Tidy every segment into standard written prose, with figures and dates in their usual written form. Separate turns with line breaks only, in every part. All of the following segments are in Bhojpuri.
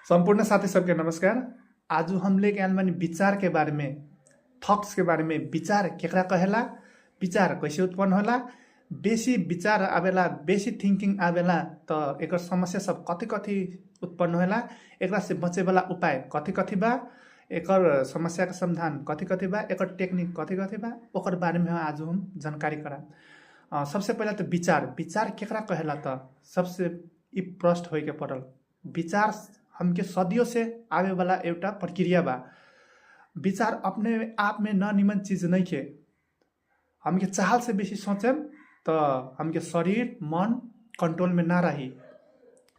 संपूर्ण साथी सबके नमस्कार। आज हम लेके आयल बानी विचार के बारे में, थॉट्स के बारे में। विचार केकरा कहेला, विचार कैसे उत्पन्न होला, बेसी विचार आवेला, बेसी थिंकिंग आवेला तो एकर समस्या सब कथी कथी उत्पन्न होला, एकरा से बचे वाला उपाय कथी कथी बा, एकर समस्या का समाधान कथी कथी बा, एकर टेक्निक कथी कथी बा, ओकर बारे में आज हम जानकारी करा। सबसे पहला तो विचार विचार केकरा कहेला तो सबसे ई प्रश्न होय के पड़ल। विचार हमके सदियों से आवे वाला एउटा प्रक्रिया बा। विचार अपने आप में न निमन चीज नहीं के, हमके चाहल से बेसी सोचे तो हमके शरीर मन कंट्रोल में ना रही।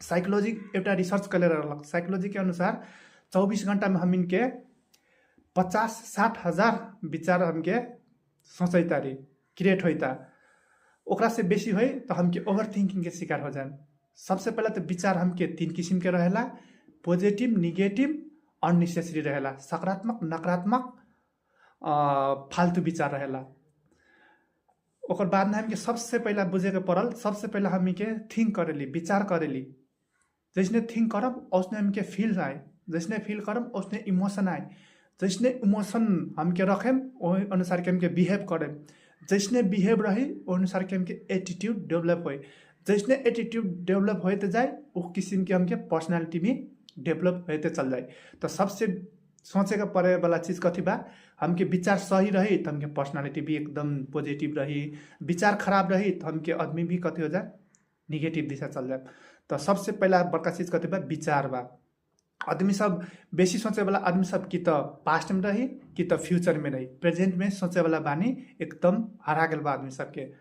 साइकोलॉजी एउटा रिसर्च कर रहलक। साइकोलॉजी के अनुसार 24 घंटा में हम इनके 50-60 हजार विचार हमके सोचे तारी क्रिएट होता। ओकरा से बेसी होई तो हमके ओवर थिंकिंग के शिकार हो जाए। सबसे पहले तो विचार हमके 3 किस्म के रहेला, पॉजिटिव, निगेटिव, अननेसेसरी रहेला। सकारात्मक, नकारात्मक, फालतू विचार रहेला। ओकर बाद में हमके सबसे पहला बुझे के पड़ल, सबसे पहला हमके थिंक करेली, विचार करेली। जैसने थिंक करब उसने हमके फील आए, जैसने फील करब उसने इमोशन आए, जैसने इमोशन हमके रखेम वही अनुसार के हमके बिहेव करेम, जैसने बिहेव रही वो अनुसार के हमके एटीट्यूड डेवलप होए, जैसने एटीट्यूड डेवलप होते जाए वो किस्म के हमके पर्सनालिटी भी डेवलप होते चल जाए। तो सबसे सोचे का पड़े वाला चीज कथी बा, हमके विचार सही रही तो हमके पर्सनालिटी भी एकदम पॉजिटिव रही, विचार खराब रही तो हमके आदमी भी कथी हो जाए, निगेटिव दिशा चल जाए। तो सबसे पहला बड़का चीज कथी बा, विचार बा। आदमी सब बेसी सोचे वाला आदमी सब कि तो पास्ट में रही कि तो फ्यूचर में रही, प्रेजेंट में सोचे वाला बानी एकदम हरा गल बा आदमी सबके।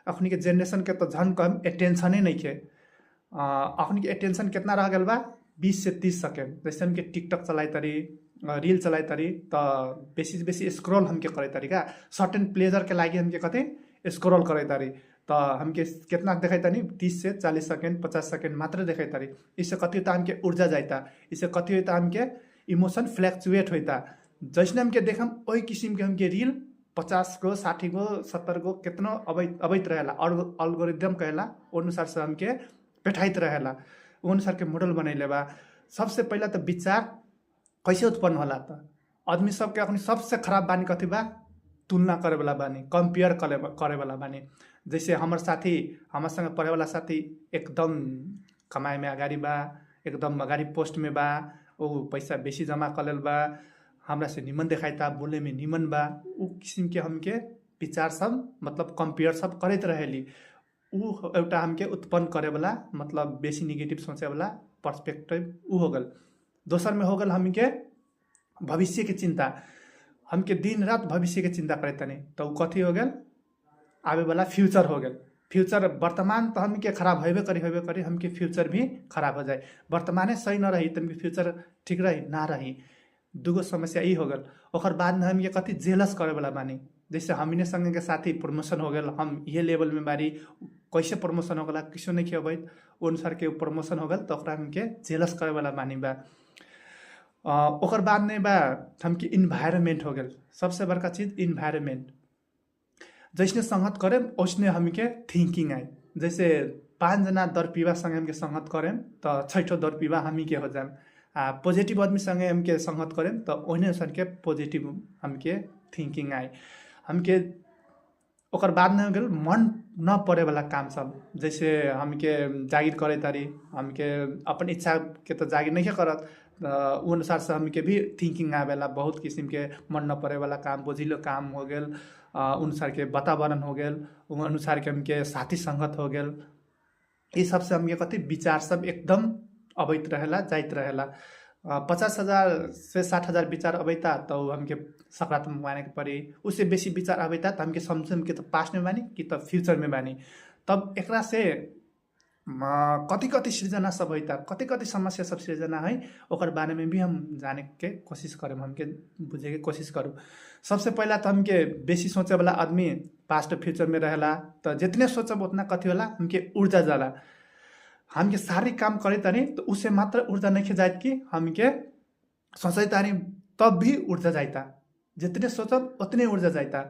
अखनी के जनरेशन के तो झन कम अटेंशन ही नहीं के। अखनी के अटेंशन कितना रह गल बा, 20 से 30 सेकेंड। जैसे हमके टिकटॉक चलाई तारी, रील चलाई तारी तो बेसी से बेसी स्क्रॉल हमके करे तारी का, सर्टेन प्लेजर के लागी हमके कथे स्क्रॉल करे तारी। तो हमके कितना देखाई तानी, 30 से 40 सेकेंड 50 सेकेंड मात्र देखाई तारी। इससे कथी होता हमके ऊर्जा जाता, इससे कथी होता हमके इमोशन फ्लैक्चुएट होता। जैसे हमके देखम वही किस्म के हमके रील 50 गो 60 गो 70 गो कितना अवैत रहेला। और अल्गोरिदम कहेला अनुसार से हमके पेठाइत रहेला, वो अनुसार के मॉडल बनैले बा। सबसे पहला तो विचार कैसे उत्पन्न होला, तो आदमी सबके अपनी सबसे खराब बानी कथी बा, तुलना करे वाला बानी, कंपेयर करे वाला बानी। जैसे हमर साथी, हमर संग पढ़े वाला साथी एकदम कमाए में अगाडि बा, एकदम अगाडि पोस्ट में बा, वो पैसा बेसी जमा कर लेल बा, हमरा से निमन देखाइता, बोले में निमन बा। उ किस्म के हमके विचार सब मतलब कंपेयर सब करते रहेली। उ एउटा हमके उत्पन्न करे वाला मतलब बेसी निगेटिव सोचे वाला पर्सपेक्टिव उ हो गल। दोसर में हो गल हमके भविष्य के चिंता, हमके दिन रात भविष्य के चिंता करे तनी, तो उ कथी हो गल, आवे वाला फ्यूचर हो गल। फ्यूचर वर्तमान तो हमके खराब होबे करी, हमके फ्यूचर भी खराब हो जाए। वर्तमाने सही न रही तो फ्यूचर ठीक रही ना रही, दूगो समस्या ई हो गल। ओकर बाद में हम ये कथी जेलस करे वाला बानी। जैसे हमने संगे के साथी प्रमोशन हो गल, हम ये लेवल में बारी, कैसे प्रमोशन हो गला किसो नहीं खेबै, वो अनुसार के प्रमोशन हो गल तो ओकरा हमके जेलस करे वाला बानी बा। ओकर बाद में बा हमके इन्वायरमेंट हो गल। सबसे बड़का चीज इन्वायरमेंट, जैसने संगत करे उसने हमके थिंकिंग आए। जैसे 5 जना दरपीवा संगे हमके संगत करें तो 6ठो दरपीवा हमी के हो जाए। पॉजिटिव आदमी संगे हमके संगत करें तो ओहने अनुसार के पॉजिटिव हमके थिंकिंग आए। हमके ओकर बाद में हो गल मन न पड़े वाला काम सब। जैसे हमके जागिर करे तारी, हमके अपन इच्छा के तो जागिर नहीं करत, वो अनुसार से हमके भी थिंकिंग आवेला। बहुत किस्म के मन न पड़े वाला काम, बोझिलो काम हो गल, अनुसार के वातावरण हो गल, वो अनुसार के हमके साथी संगत हो गल। ये सबसे हमके कथी विचार सब एकदम अवैत रहेला, जाइत रहेला। 50,000 से 60,000 विचार अवैता तो हमके सकारात्मक माने के पड़ी। उससे बेसी विचार अवैता तो हमके समझम कि तो पास्ट में बानी कि तो फ्यूचर में बानी। तब एकरा से कति कति सृजना सब होता, कति कति समस्या सब सृजना है, ओकर बारे में भी हम जाने के कोशिश करें, हमके बुझे के कोशिश करूँ। सबसे पहला तो हमके बेसी सोचे वाला आदमी पास्ट फ्यूचर में रहेला, तो जितने सोचब उतना कथी होला, हमके ऊर्जा जाला। हमके सारी काम करे तानी तो उससे मात्र ऊर्जा नहीं जाए कि हमके सोचे तानी तब भी ऊर्जा जाता, जितने सोचब उतने ऊर्जा जाता।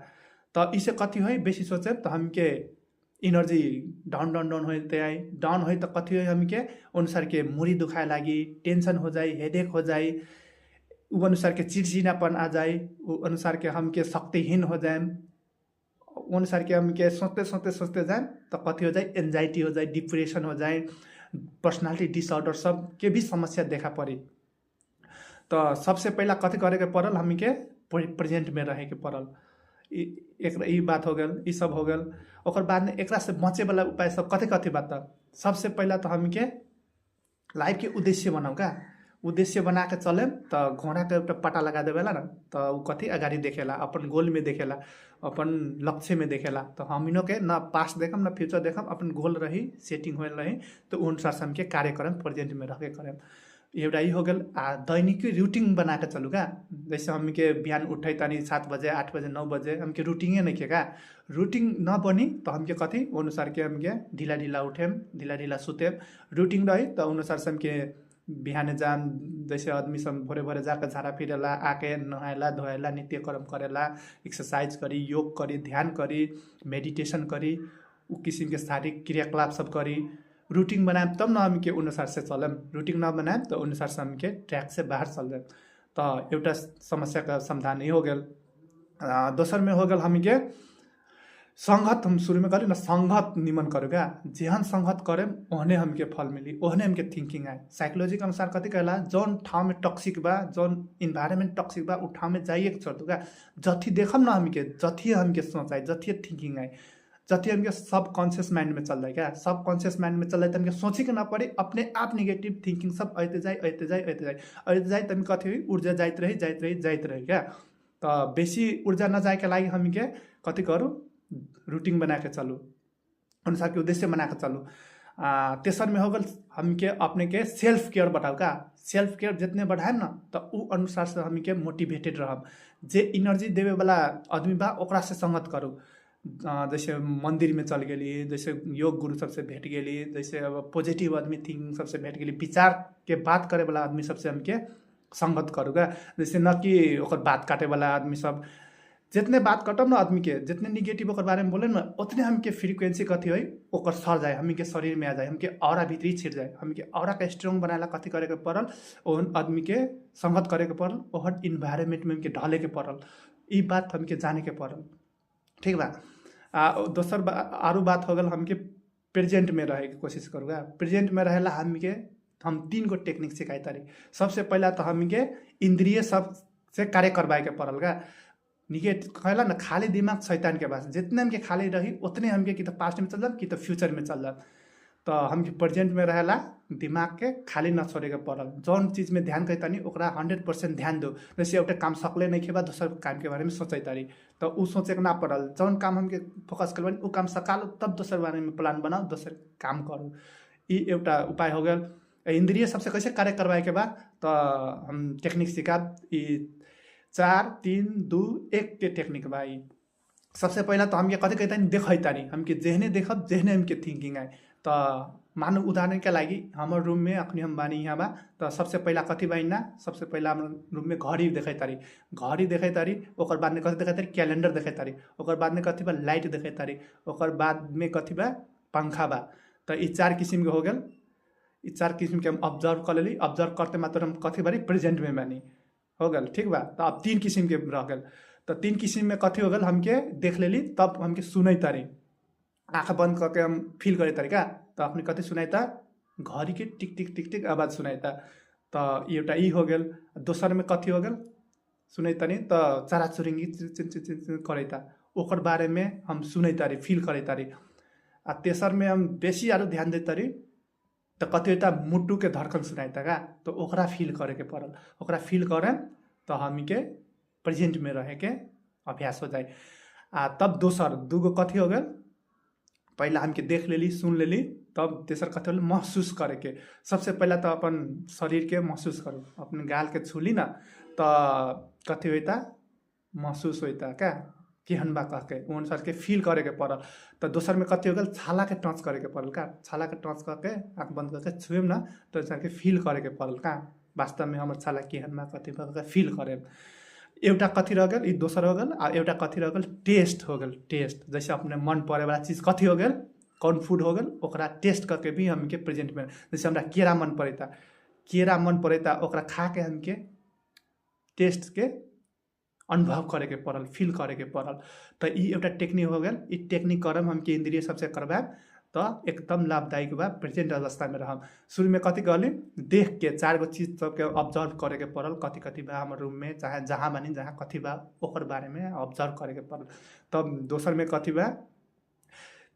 तो इसे कथी हो, बेसी सोचे तो हमके एनर्जी डाउन डाउन डाउन होते आए, डाउन हो तो कथी हो हम के अनुसार के मुड़ी दुखाए लागी, टेंशन हो जाए, हेडेक हो जाए, उ अनुसार के चिड़चिड़ापन आ जाए, उ अनुसार के हम के शक्तिहीन हो जाए, उ अनुसार के हम के सोचते जाए तो कथी हो जाए एंजाइटी हो जाए, डिप्रेशन हो जाए, पर्सनालिटी डिसऑर्डर सब के भी समस्या देखा पड़ी। तो सबसे पहला कथी करे के पड़ल हम के प्रेजेंट में रहे के पड़ल। एक बात हो गल, ई सब हो गल। ओकर बाद में एकरा से बचे वाला उपाय सब कथी कथी बात। सबसे पहला तो हम के लाइफ के उद्देश्य बनाऊ का, उद्देश्य बना के चले तो घोड़ा के एउटा पटा लगा देवेला ना, तो उ कथी अगाडि देखेला, अपन गोल में देखेला, अपन लक्ष्य में देखेला। तो हमिनो के न पास्ट देखम न फ्यूचर देखम, अपन गोल रही सेटिंग होल रही, तो उ अनुसार से हम के कार्य करम, प्रेजेंट में रह के करम। एउटा ई हो गल। दैनिक रूटीन बना के चलू का, जैसे हम के बिहान उठे तानी 7 बजे 8 बजे 9 बजे हम के रूटीन नहीं के का, रूटीन न बनी तो हम के कथी अनुसार के हम के ढीला ढीला उठेम, ढीला ढीला सुतेम। रूटीन रही तो अनुसार से हम के बिहान जाम, जैसे आदमी सब भोरे भोरे जाकर झाड़ा फिरेला, आके नहायला धोयला, नित्य कर्म करेला, एक्सरसाइज करी, योग करी, ध्यान करी, मेडिटेशन करी, उ किसिम के शारीरिक क्रियाकलाप सब करी। रूटीन बनाएम तब न हम के अनुसार से चलम, रूटीन न बनाएम तो अनुसार से हम के ट्रैक से बाहर चल जाए। तो एउटा समस्या का समाधान ये हो गल। दोसर में हो गल हम के संगत, हम शुरू में करी ना संगत निमन करू का, जेहन संगत करें ओहने हमके फल मिली, ओहने हमके थिंकिंग आए। साइकोलॉजी के अनुसार कथी कहला, जौन ठाव में टॉक्सिक बा, जौन इन्वायरमेंट टॉक्सिक बा, उ ठाव में जाइए के छोड़ दू का। जथी देखम ना हमके, जथी हमके सोच आए, जथी थिंकिंग आए, जथी हमके सब कॉन्शियस माइंड में चल जाए क्या, सब कॉन्शियस माइंड में चल जाए तो हमके सोचे के ना पड़े, अपने आप निगेटिव थिंकिंग सब आते जाए तब कथी हुई ऊर्जा जाइत रही क्या। तो बेसी ऊर्जा न जाए के लागि हमके कथी करू, रूटीन बना के चलू, अनुसार के उद्देश्य बना के चलू। तेसर में हो गल हम के अपने के सेल्फ केयर बढ़ाऊ का। सेल्फ केयर जितने बढ़ाएम ना तो उ अनुसार से हम के मोटिवेटेड रहब। जे एनर्जी देवे वाला आदमी बा ओकरा से संगत करू, जैसे मंदिर में चल गेली, जैसे योग गुरु सबसे भेट गेली, जैसे अब पॉजिटिव आदमी थिंकिंग सबसे भेट गेली, विचार के बात करे वाला आदमी सबसे हमके संगत करू का। जैसे न कि ओकर बात काटे वाला आदमी सब, जितने बात कटम ना आदमी के, जितने निगेटिव ओकर बारे में बोले ना उतने हमके फ्रीक्वेंसी कथी हो ओकर सर जाए, हम के शरीर में आ जाए, हमके औरा भीतरी छिड़ जाए। हमके औरा के स्ट्रॉन्ग बनाला कथी करे के पड़ल, ओहन आदमी के संगत करे के पड़ल, ओहन इन्वायरमेंट में हमके ढले के पड़ल, ई बात हमके जाने के पड़ल, ठीक बा। दोसर आरू बात हो गल हमके प्रेजेंट में रहे की कोशिश करूँगा। प्रेजेंट में रहेला हम 3 गो टेक्निक सिखाई तारी। सबसे पहला तो हमके इंद्रिय सब से कार्य करवाए के पड़ल का। निगेटिव कहला ना खाली दिमाग शैतान के पास, जितने हमके खाली रही उतने हमके कि तो पास्ट में चल जाए कि तो फ्यूचर में चल जाए। तो हमके प्रेजेंट में रहेला दिमाग के खाली न छोड़े के पड़ल। जौन चीज में ध्यान करी तानी ओकरा 100% ध्यान दो। जैसे एउटा काम सकले नहीं खेबा दूसर काम के बारे में सोचे तारी तो उ सोचे के ना पड़ल। जौन काम हमके फोकस करवानी उ काम सकालो तब दूसर बारे में प्लान बनाओ, दूसर काम करो। ई एउटा उपाय हो गल। इंद्रिय सबसे कैसे कार्य करवाए के बा तो हम टेक्निक सिखाब। ई 4 3 2 1 के टेक्निक बा। ई सबसे पहला तो हमके कथी कहता देखै तानी, हमके जेहने देखब जेहने हमके थिंकिंग आए। तो मानो उदाहरण के लागि हमारे रूम में अखनी हम बानी यहाँ बा तो सबसे पहला कथी बाइन ना, सबसे पहला हम रूम में घड़ी देखे तारी, ओकर बाद में कथी देखे तारी कैलेंडर देखे तारी, ओकर बाद में कथी बा लाइट देखे तारी, ओकर बाद में कथी बा पंखा बा। तो ई 4 किसिम के हो गल। ई 4 किसिम के हम ऑब्जर्व कर लेली। ऑब्जर्व करते मात्र हम कथी बारी प्रेजेंट में बानी, हो गल, ठीक बा। तो अब 3 किसिम के रह गल। तो 3 किसिम में कथी हो गल हमके देख लेली, तब हमके सुनै तारी, आँखा बंद करके हम फील करे तारी का। तो अपने कथी सुनाई था घड़ी के टिक टिक टिक टिक आवाज सुनाई था। तो एउटा ई हो गल। दोसर में कथी हो गल सुनाई तानी तो चरा चुरुंगी करे था, ओकर बारे में हम सुनै तारी, फील करे तारी। आ तेसर में हम बेसी आरो ध्यान दे तारी तो कथी होता मुट्टू के धड़कन सुनाई था का। तो ओकरा फील करे के पड़ल, ओकरा फील करें तो हम के प्रेजेंट में रहे के अभ्यास हो जाए। तब दोसर 2 गो कथी हो गल, पहला हमके देख लेली सुन लेली, तब तेसर कथी होल महसूस करे के। सबसे पहला तो अपन शरीर के महसूस करू, अपने गाल के छूली ना तो कथी होता महसूस होता क्या केहन बा कह के, वो अनुसार के फील करे के पड़ल। तो दोसर में कथी हो गल छाला के टच करे के पड़ल का। छाला के टच करके आँख बंद करके छुएम ना तो अनुसार के फील करे के पड़ल का, वास्तव में हमर छाला केहन बा कथी बा फील करे। एउटा कथी रह गल, ई दोसर हो गल। आ एउटा कथी रह गल टेस्ट हो गल। टेस्ट जैसे अपने मन पड़े वाला चीज कथी हो गल कौन फूड हो गल ओकरा टेस्ट करके भी हमके प्रेजेंट में, जैसे हमरा केरा मन पड़ेता ओकरा खा के हमके टेस्ट के अनुभव करे के पड़ल, फील करे के पड़ल। तो ई एउटा टेक्निक हो गल। ई टेक्निक करम हमके इंद्रिय सबसे करवाएब तो एकदम लाभदायक बा, प्रेजेंट अवस्था में रहम। शुरू में कथी कहली, देख के 4 गो चीज सबके ऑब्जर्व करे के पड़ल, कथी कथी बा हमर रूम में, चाहे जहाँ बानी जहाँ कथी बा ओकर बारे में ऑब्जर्व करे के पड़ल। तब दोसर में कथी बा,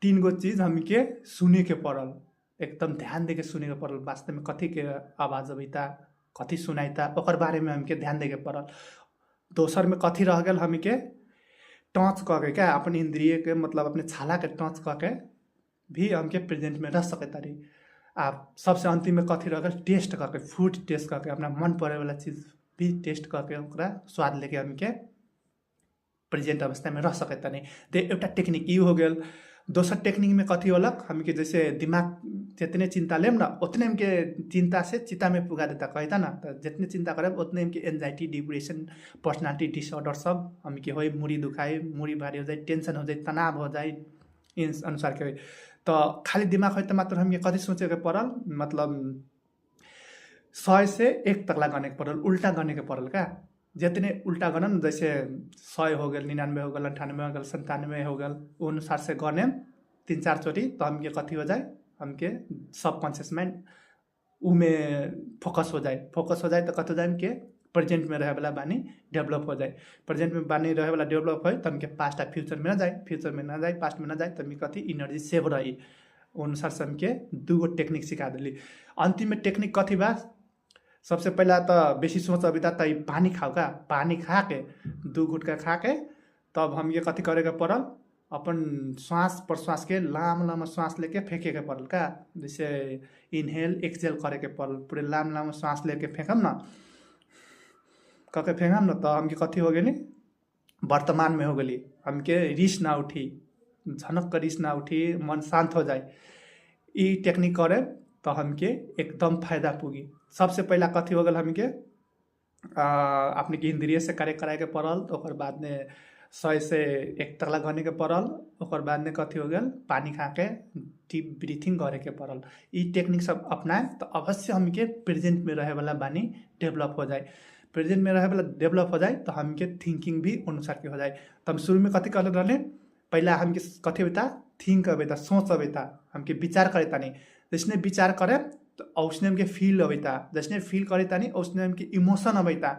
3 गो चीज हमके सुने के पड़ल, एकदम ध्यान दे के सुने के पड़ल, वास्तव में कथी के आवाज अबैता, कथी सुनाइता ओकर बारे में हमके ध्यान दे के पड़ल। दोसर में कथी रह गल, हमके टच करके क्या अपन इंद्रिय के मतलब अपने छाला के टच करके भी हमके प्रेजेंट में रह सके तारी। आप सबसे अंतिम में कथी रह गल, टेस्ट करके, फूड टेस्ट करके, अपना मन पड़े वाला चीज भी टेस्ट करके ओकरा स्वाद लेके हमके प्रेजेंट अवस्था में रह सके तानी। तो एउटा टेक्निक ई हो गल। दोसर टेक्निक में कथी होलक, हमके जैसे दिमाग जितने चिंता लेम ना उतने हमके चिंता से चिता में पुगा देता कहता ना। तो जितने चिंता करें उतने हमके एंजाइटी, डिप्रेशन, पर्सनालिटी डिसऑर्डर सब हमके हो, मुड़ी दुखाए, मुड़ी भारी हो जाए, टेंशन हो जाए, तनाव हो जाए, इन अनुसार के। तो खाली दिमाग है तो मात्र हमके कथी सोचे के पड़ल, मतलब 100 से 1 तकला गने के पड़ल, उल्टा गने के पड़ल का। जितने उल्टा गनन, जैसे 100 हो गल, 99 हो गल, 98 हो गल, 97 हो गल, वो अनुसार से गने 3-4 चोटी, तो हमके कथी हो जाए, हमके सबकॉन्शियस माइंड उमें फोकस हो जाए तो कथी हो जाए के प्रेजेंट में रहे वाला बानी डेवलप हो जाए। प्रेजेंट में बानी रहे वाला डेवलप हो तो हमके पास्ट आ फ्यूचर में ना जाए, पास्ट में ना जाए, तो हमें कथी एनर्जी सेव रही। अनुसार से हमके 2 गो टेक्निक सिखा दिली। अंतिम में टेक्निक कथी बा, सबसे पहला तो बेसी सोच अबिता तो पानी खाओ का, पानी खा के 2 घुटका खा के तब हम ये कथी करे के पड़ल, अपन श्वास प्रश्वास के लाम श्वास लेके फेंके के पड़ल का। जैसे इनहेल एक्सहेल करे के पड़ल, पूरे लाम श्वास लेके फेंकम ना, करके फेंकम ना, तो हमके कथी हो गई, वर्तमान में हो गई, हमके रिस ना उठी, झनक कर रिस ना उठी, मन शांत हो जाए। ई टेक्निक करे तो हमके एकदम फायदा पुगी। सबसे पहला कथी हो गल, हमके अपने के इंद्रिय से कार्य कराए के पड़ल, तो ओकर बाद में 100 से 1 तकला गने के पड़ल, ओकर बाद में कथी हो गल, पानी खा के डीप ब्रीथिंग करे के पड़ल। ई टेक्निक सब अपनाए तो अवश्य हमके प्रेजेंट में रहे वाला बानी डेवलप हो जाए। प्रेजेंट में रहे वाला डेवलप हो जाए तो हमके थिंकिंग भी अनुसार के हो जाए। तो हम शुरू में कथी कर रहे, पहला हमके कथी होता, थिंक अबेता, सोच अबेता, हमके विचार करेता नहीं। जैसने विचार करे तो उसने हमके फील अबेता, जैसने फील करेता नहीं उसने हमके इमोशन अबेता,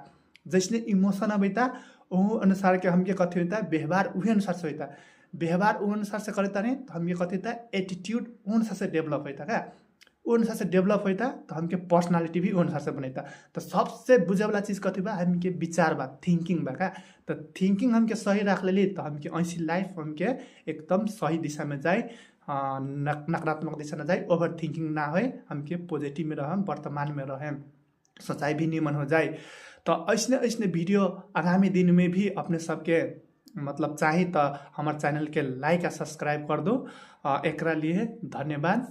जैसने इमोशन अबेता वो अनुसार के हमके कथी होता, व्यवहार उही अनुसार से होता, व्यवहार वो अनुसार से करेता नहीं तो हमके कथी होता, एटीट्यूड वो अनुसार से डेवलप होता का, वो अनुसार से डेवलप होता तो हमके पर्सनालिटी भी वो अनुसार से बनता। तो सबसे बुझे वाला चीज कथी बा, हमके विचार बा, थिंकिंग बा का। तो थिंकिंग हमके सही रख लेली तो हमके ऐसी लाइफ हमके एकदम सही दिशा में जाए, नकारात्मक दिशा में जाए, ओवर थिंकिंग ना हो, हमके पॉजिटिव में रहम, वर्तमान में रहें, सोचाई भी निमन हो जाए। तो ऐसने वीडियो आगामी दिन में भी अपने सबके मतलब चाहिए तो हमारे चैनल के लाइक आ सब्सक्राइब कर दो। एकरा लिए धन्यवाद।